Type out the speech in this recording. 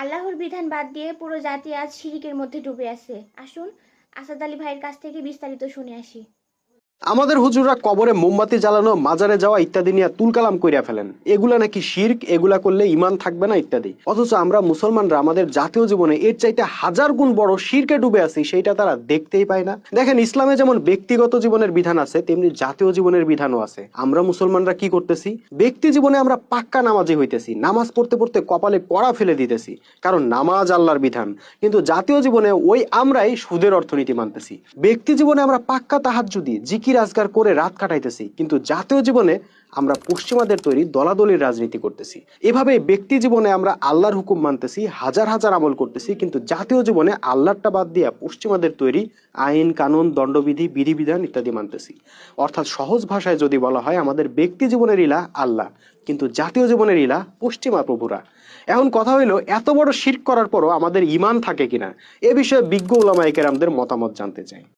আল্লাহর বিধান বাদ দিয়ে পুরো জাতি আজ শিরিকের মধ্যে ডুবে আছে। আসুন আসাদ আলী ভাইয়ের কাছ থেকে বিস্তারিত শুনে আসি। আমাদের হুজুররা কবরে মোমবাতি জ্বালানো, মাজারে যাওয়া ইত্যাদি নিয়ে তুলকালাম কইরা ফেলেন, এগুলা নাকি শিরক, এগুলা করলে ইমান থাকবে না ইত্যাদি। অথচ আমরা মুসলমানরা আমাদের জাতীয় জীবনে এর চাইতে হাজার গুণ বড় শিরকে ডুবে আছি, সেইটা তারা দেখতেই পায় না। দেখেন, ইসলামে যেমন ব্যক্তিগত জীবনের বিধান আছে, তেমনি জাতীয় জীবনের বিধানও আছে। আমরা মুসলমানরা কি করতেছি? ব্যক্তি জীবনে আমরা পাক্কা নামাজি হইতেছি, নামাজ পড়তে পড়তে কপালে কড়া ফেলে দিতেছি, কারণ নামাজ আল্লাহর বিধান। কিন্তু জাতীয় জীবনে ওই আমরাই সুদের অর্থনীতি মানতেছি। ব্যক্তি জীবনে আমরা পাক্কা তাহাজ্জুদি জিকির আজগার করে রাত কাটাইতেছি, কিন্তু জাতীয় জীবনে আমরা পশ্চিমাদের তৈরি দলাদলির রাজনীতি করতেছি। এভাবে ব্যক্তি জীবনে আমরা আল্লাহর হুকুম মানতেছি, হাজার হাজার আমল করতেছি, কিন্তু জাতীয় জীবনে আল্লাহরটা বাদ দিয়া পশ্চিমাদের তৈরি আইন কানুন, দণ্ডবিধি, বিধিবিধান ইত্যাদি মানতেছি। অর্থাৎ সহজ ভাষায় যদি বলা হয়, আমাদের ব্যক্তি জীবনের ইলা আল্লাহ, কিন্তু জাতীয় জীবনের ইলা পশ্চিমা প্রভুরা। এখন কথা হইলো, এত বড় শিরক করার পরও আমাদের ঈমান থাকে কিনা, এ বিষয়ে বিজ্ঞ উলামায়ে কেরামদের মতামত জানতে চাই।